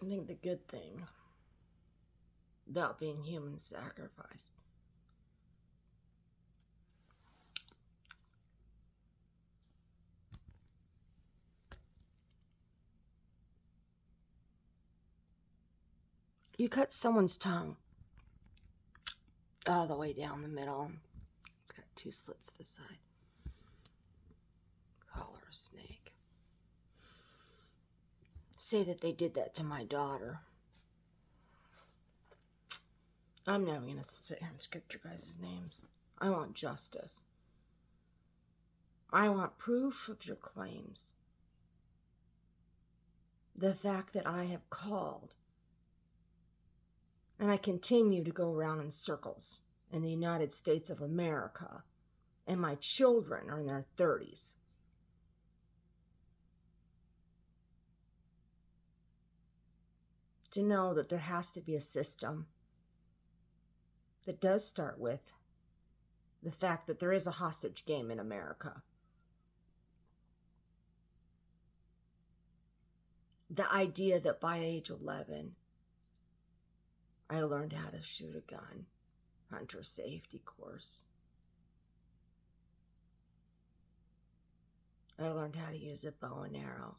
I think the good thing about being human sacrifice you cut someone's tongue all the way down the middle. It's got 2 slits this side. Collar a snake. Say that they did that to my daughter. I'm never going to sit here and script your guys' names. I want justice. I want proof of your claims. The fact that I have called and I continue to go around in circles in the United States of America, and my children are in their 30s. To know that there has to be a system that does start with the fact that there is a hostage game in America. The idea that by age 11, I learned how to shoot a gun, hunter safety course. I learned how to use a bow and arrow.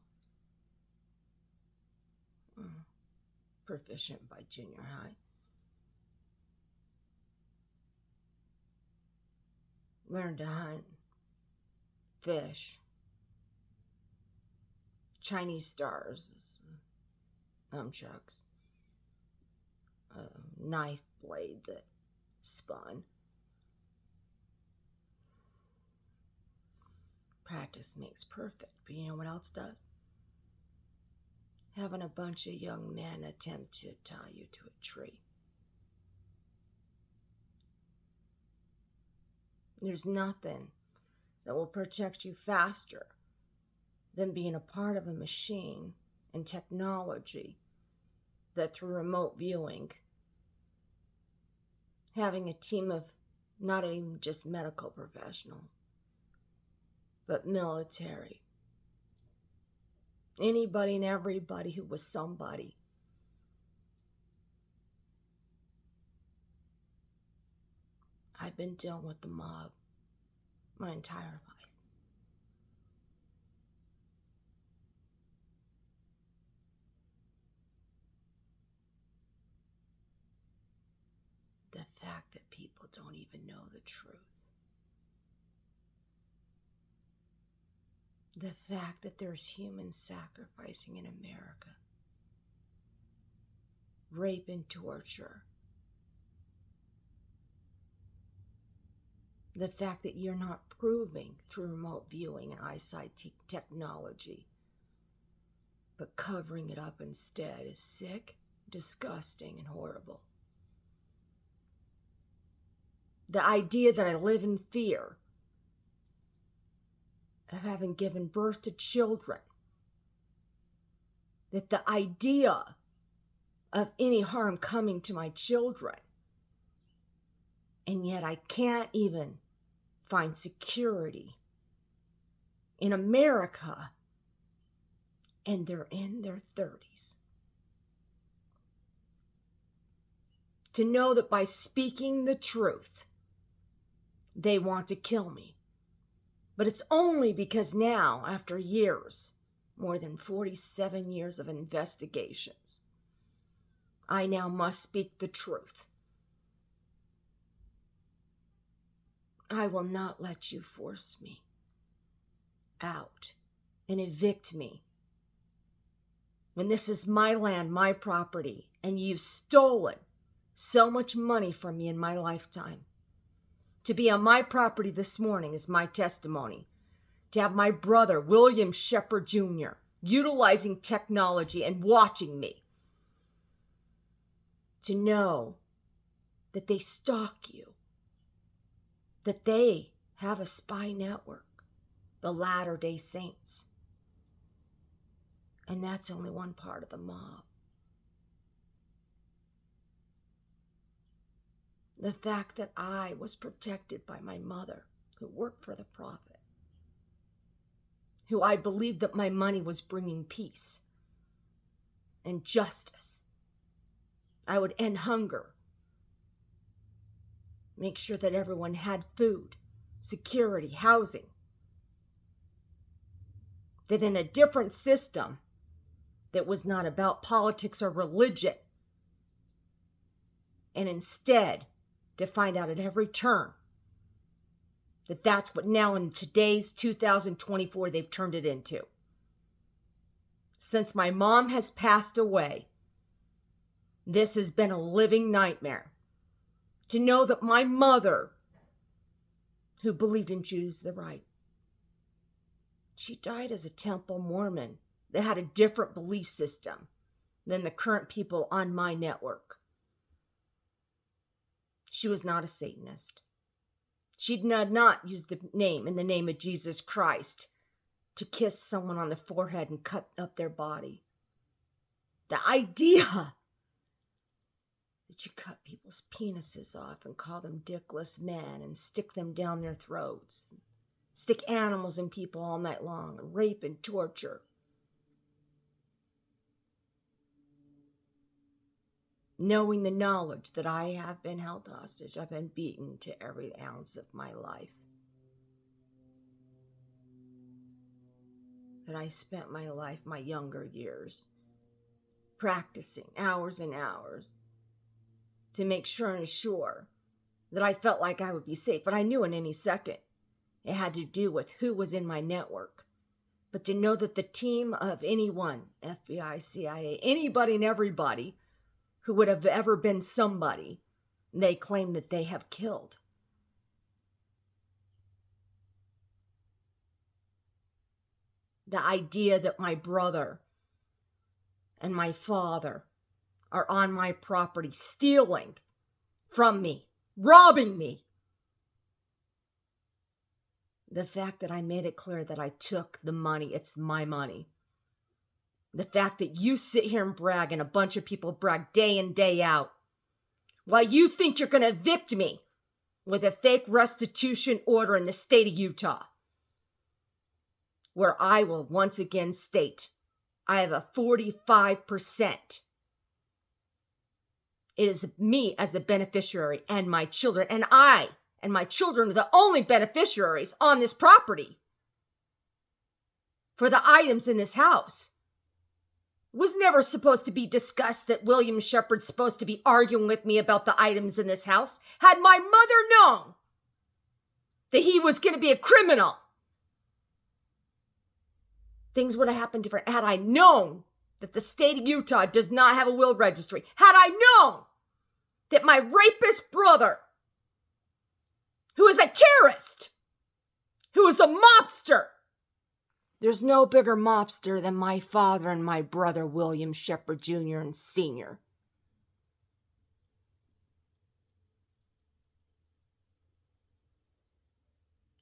Proficient by junior high. Learned to hunt, fish, Chinese stars, nunchucks, a knife blade that spun. Practice makes perfect, but you know what else does? Having a bunch of young men attempt to tie you to a tree. There's nothing that will protect you faster than being a part of a machine and technology that through remote viewing, having a team of not even just medical professionals, but military, anybody and everybody who was somebody. I've been dealing with the mob my entire life. The fact that people don't even know the truth. The fact that there's humans sacrificing in America. Rape and torture. The fact that you're not proving through remote viewing and eyesight technology, but covering it up instead is sick, disgusting, and horrible. The idea that I live in fear of having given birth to children, that the idea of any harm coming to my children, and yet I can't even find security in America, and they're in their 30s. To know that by speaking the truth, they want to kill me. But it's only because now, after years, more than 47 years of investigations, I now must speak the truth. I will not let you force me out and evict me when this is my land, my property, and you've stolen so much money from me in my lifetime. To be on my property this morning is my testimony. To have my brother, William Shepard Jr., utilizing technology and watching me. To know that they stalk you. That they have a spy network, the Latter-day Saints. And that's only one part of the mob. The fact that I was protected by my mother, who worked for the prophet, who I believed that my money was bringing peace. and justice. I would end hunger. Make sure that everyone had food, security, housing. That in a different system that was not about politics or religion, and instead to find out at every turn that that's what now in today's 2024 they've turned it into. Since my mom has passed away, this has been a living nightmare. To know that my mother, who believed in Jews the right, she died as a Temple Mormon that had a different belief system than the current people on my network. She was not a Satanist. She did not use the name of Jesus Christ to kiss someone on the forehead and cut up their body. The idea that you cut people's penises off and call them dickless men and stick them down their throats, stick animals in people all night long, and rape and torture. Knowing the knowledge that I have been held hostage, I've been beaten to every ounce of my life. That I spent my life, my younger years, practicing hours and hours to make sure and assure that I felt like I would be safe. But I knew in any second it had to do with who was in my network. But to know that the team of anyone, FBI, CIA, anybody and everybody who would have ever been somebody, they claim that they have killed. The idea that my brother and my father are on my property, stealing from me, robbing me. The fact that I made it clear that I took the money, it's my money. The fact that you sit here and brag, and a bunch of people brag day in, day out, while you think you're going to evict me with a fake restitution order in the state of Utah, where I will once again state I have a 45%. It is me as the beneficiary and my children, and I and my children are the only beneficiaries on this property for the items in this house. It was never supposed to be discussed that William Shepard's supposed to be arguing with me about the items in this house. Had my mother known that he was going to be a criminal, things would have happened different. Had I known that the state of Utah does not have a will registry, had I known that my rapist brother, who is a terrorist, who is a mobster, there's no bigger mobster than my father and my brother, William Shepard Jr. and Sr.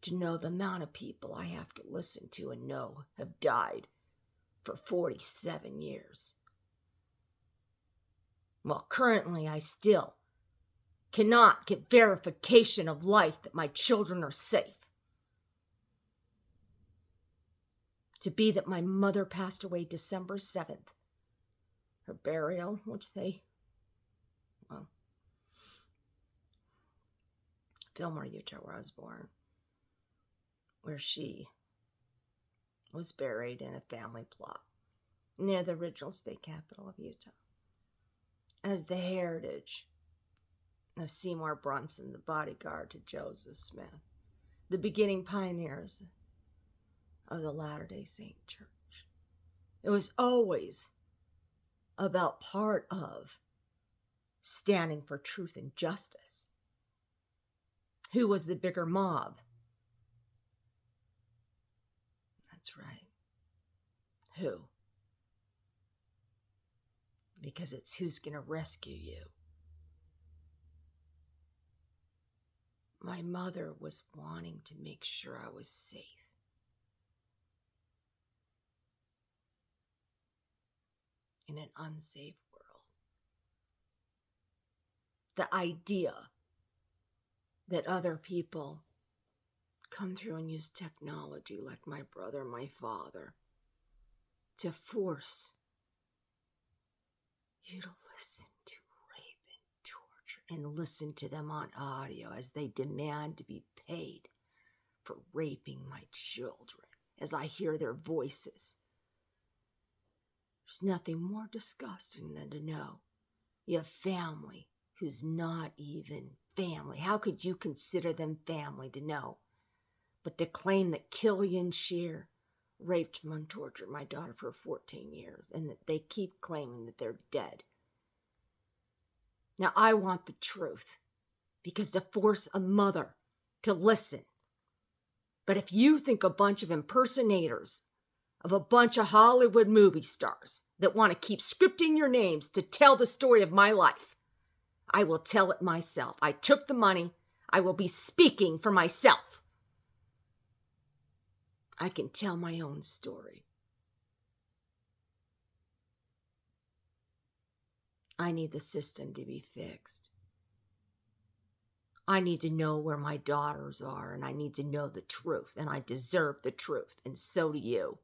To know the amount of people I have to listen to and know have died for 47 years. Well, currently I still cannot get verification of life that my children are safe. To be that my mother passed away December 7th. Her burial, Fillmore, Utah, where I was born, where she was buried in a family plot near the original state capital of Utah, as the heritage of Seymour Brunson, the bodyguard to Joseph Smith, the beginning pioneers of the Latter-day Saint Church. It was always about part of standing for truth and justice. Who was the bigger mob? That's right. Who? Because it's who's going to rescue you. My mother was wanting to make sure I was safe. In an unsafe world. The idea that other people come through and use technology like my brother and my father to force you to listen to rape and torture and listen to them on audio as they demand to be paid for raping my children, as I hear their voices. There's nothing more disgusting than to know you have family who's not even family. How could you consider them family to know? But to claim that Killian Shear raped and tortured my daughter for 14 years and that they keep claiming that they're dead. Now, I want the truth, because to force a mother to listen. But if you think a bunch of impersonators of a bunch of Hollywood movie stars that want to keep scripting your names to tell the story of my life, I will tell it myself. I took the money. I will be speaking for myself. I can tell my own story. I need the system to be fixed. I need to know where my daughters are, and I need to know the truth, and I deserve the truth, and so do you.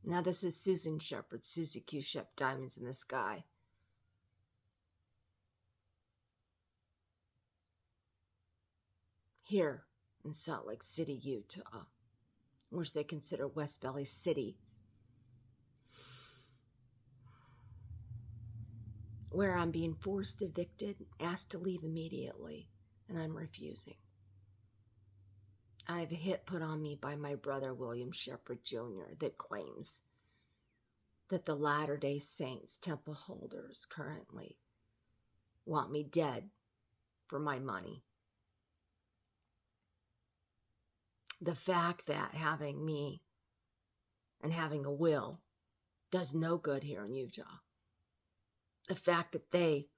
Now this is Susan Shepard, Susie Q. Shep, Diamonds in the Sky. Here in Salt Lake City, Utah, which they consider West Valley City, where I'm being forced evicted, asked to leave immediately, and I'm refusing. I have a hit put on me by my brother William Shepard Jr. that claims that the Latter-day Saints temple holders currently want me dead for my money. The fact that having me and having a will does no good here in Utah. The fact that they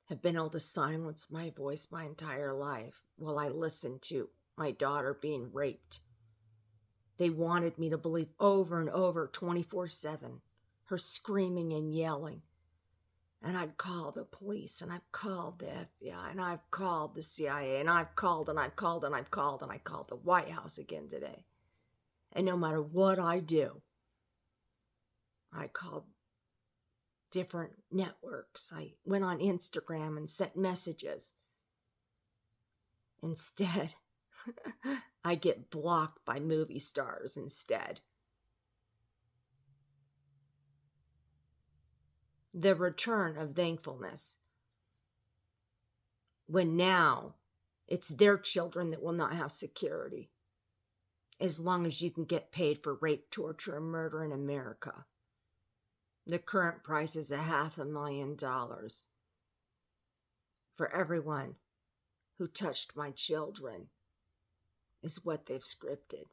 have been able to silence my voice my entire life while I listen to my daughter being raped. They wanted me to believe over and over 24/7, her screaming and yelling. And I'd call the police, and I've called the FBI, and I've called the CIA, and I've called, and I've called, and I've called, and I called the White House again today. And no matter what I do, I called different networks. I went on Instagram and sent messages. Instead, I get blocked by movie stars instead. The return of thankfulness, when now it's their children that will not have security, as long as you can get paid for rape, torture, and murder in America. The current price is $500,000 for everyone who touched my children, is what they've scripted.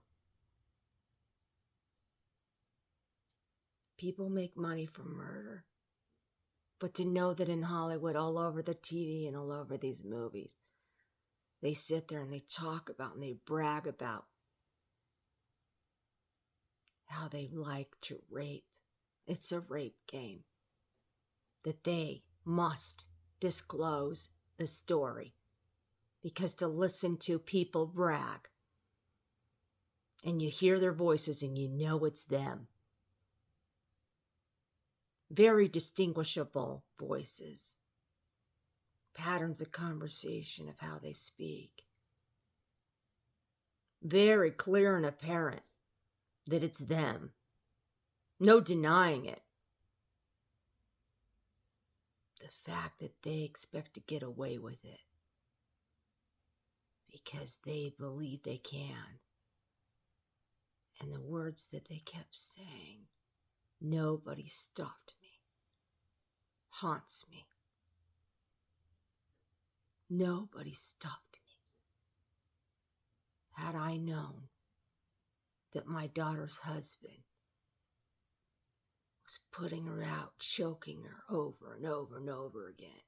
People make money from murder. But to know that in Hollywood, all over the TV and all over these movies, they sit there and they talk about and they brag about how they like to rape. It's a rape game. That they must disclose the story. Because to listen to people brag, and you hear their voices and you know it's them. Very distinguishable voices. Patterns of conversation of how they speak. Very clear and apparent that it's them. No denying it. The fact that they expect to get away with it because they believe they can. And the words that they kept saying, nobody stopped me, haunts me. Nobody stopped me. Had I known that my daughter's husband was putting her out, choking her over and over and over again,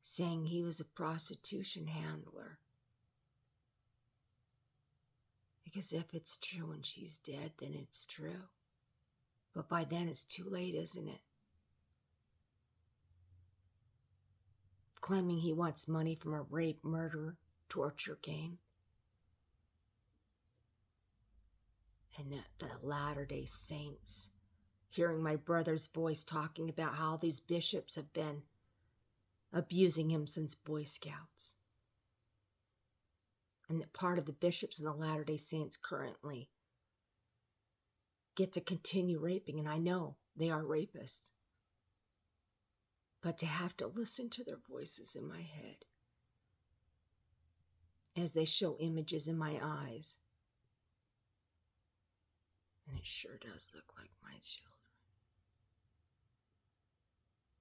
saying he was a prostitution handler. Because if it's true and she's dead, then it's true. But by then it's too late, isn't it? Claiming he wants money from a rape, murder, torture game. And the Latter-day Saints, hearing my brother's voice talking about how these bishops have been abusing him since Boy Scouts. And that part of the bishops and the Latter-day Saints currently get to continue raping, and I know they are rapists. But to have to listen to their voices in my head as they show images in my eyes, and it sure does look like my children.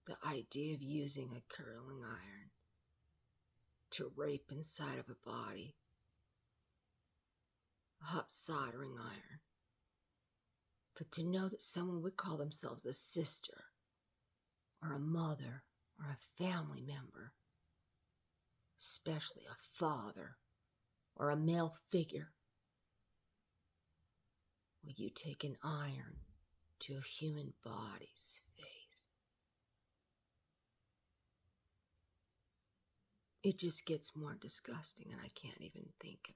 The idea of using a curling iron to rape inside of a body, a hot soldering iron, but to know that someone would call themselves a sister or a mother or a family member, especially a father or a male figure, will you take an iron to a human body's face? It just gets more disgusting, and I can't even think.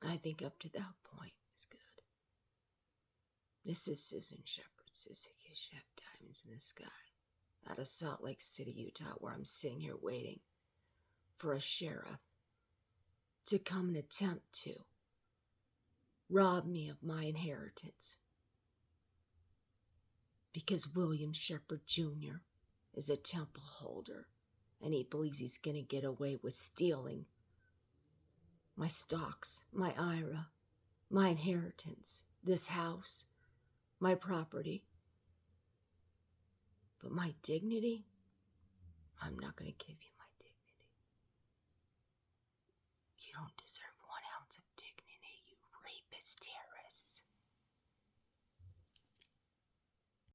I think up to that point is good. This is Susan Shepherd, Suzuki Shep, Diamonds in the Sky, out of Salt Lake City, Utah, where I'm sitting here waiting for a sheriff to come and attempt to rob me of my inheritance. Because William Shepherd Jr. is a temple holder, and he believes he's going to get away with stealing my stocks, my IRA, my inheritance, this house, my property. But my dignity, I'm not going to give you my dignity. You don't deserve 1 ounce of dignity, you rapist terrorists.